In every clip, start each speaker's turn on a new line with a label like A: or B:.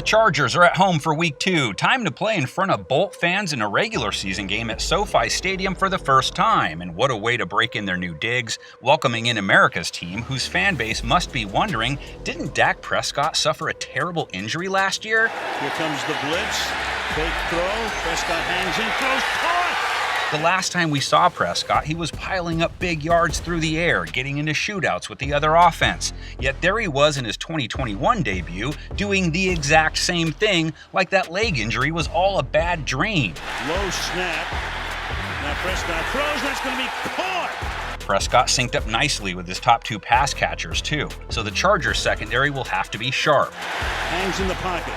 A: Chargers are at home for Week 2. Time to play in front of Bolt fans in a regular season game at SoFi Stadium for the first time. And what a way to break in their new digs, welcoming in America's team, whose fan base must be wondering, didn't Dak Prescott suffer a terrible injury last year?
B: Here comes the blitz. Fake throw. Prescott hangs in, throws, caught!
A: The last time we saw Prescott, he was piling up big yards through the air, getting into shootouts with the other offense. Yet there he was in his 2021 debut, doing the exact same thing, like that leg injury was all a bad dream.
B: Low snap. Now Prescott throws, that's going to be caught!
A: Prescott synced up nicely with his top two pass catchers, too. So the Chargers secondary will have to be sharp.
B: Hangs in the pocket.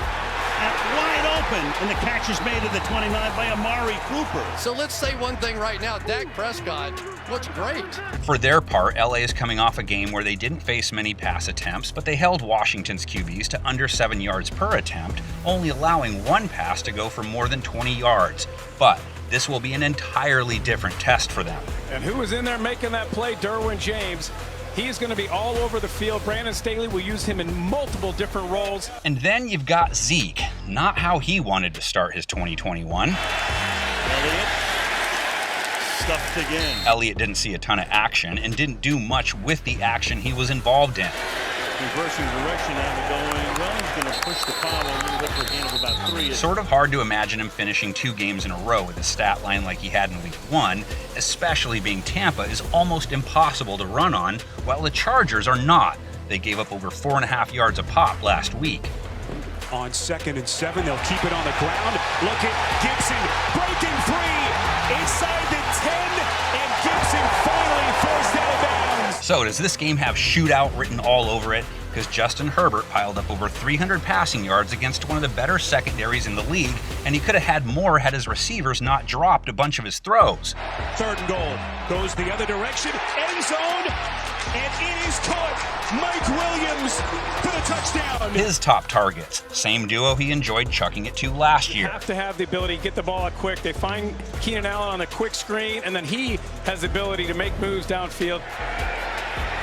B: Wide open, and the catch is made at the 29 by Amari Cooper.
C: So let's say one thing right now, Dak Prescott looks great.
A: For their part, LA is coming off a game where they didn't face many pass attempts, but they held Washington's QBs to under 7 yards per attempt, only allowing one pass to go for more than 20 yards. But this will be an entirely different test for them.
D: And who was in there making that play? Derwin James. He's going to be all over the field. Brandon Staley will use him in multiple different roles.
A: And then you've got Zeke. Not how he wanted to start his 2021.
B: Elliott stuffed again.
A: Elliott didn't see a ton of action and didn't do much with the action he was involved in.
B: Reversing direction and going, well, he's going to push the foul a little bit for a gain of about 3.
A: Sort of hard to imagine him finishing 2 games in a row with a stat line like he had in Week 1, especially being Tampa is almost impossible to run on, while the Chargers are not. They gave up over 4.5 yards a pop last week.
E: On 2nd and 7, they'll keep it on the ground. Look at Gibson breaking free inside the 10, and Gibson finally forced out of bounds.
A: So does this game have shootout written all over it? Because Justin Herbert piled up over 300 passing yards against one of the better secondaries in the league, and he could have had more had his receivers not dropped a bunch of his throws.
E: 3rd and goal. Goes the other direction. End zone. And it is caught. Mike Williams for the touchdown.
A: His top targets, same duo he enjoyed chucking it to last year.
D: You have to have the ability to get the ball out quick. They find Keenan Allen on the quick screen, and then he has the ability to make moves downfield.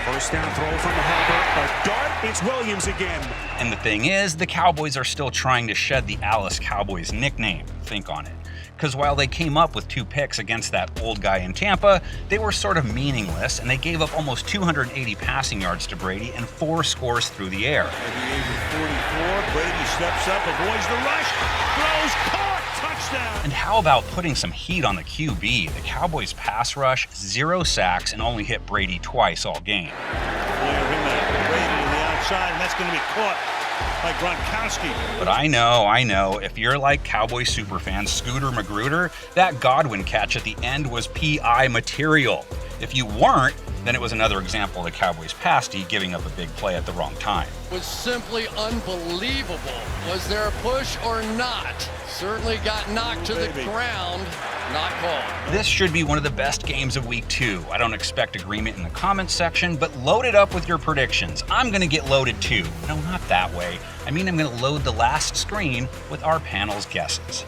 E: First down throw from the Herbert. A dart. It's Williams again.
A: And the thing is, the Cowboys are still trying to shed the Alice Cowboys nickname. Think on it. Because while they came up with 2 picks against that old guy in Tampa, they were sort of meaningless, and they gave up almost 280 passing yards to Brady and 4 scores through the air.
B: At the age of 44, Brady steps up, avoids the rush, throws, caught, touchdown.
A: And how about putting some heat on the QB? The Cowboys pass rush, 0 sacks, and only hit Brady twice all game.
B: Flare him out, Brady to the outside, and that's going to be caught by Gronkowski.
A: But I know, if you're like Cowboy superfan Scooter Magruder, that Godwin catch at the end was PI material. If you weren't, then it was another example of the Cowboys' pass D giving up a big play at the wrong time.
C: Was simply unbelievable. Was there a push or not? Certainly got knocked to the ground. Not called.
A: This should be one of the best games of Week 2. I don't expect agreement in the comments section, but load it up with your predictions. I'm going to get loaded too. No, not that way. I mean, I'm going to load the last screen with our panel's guesses.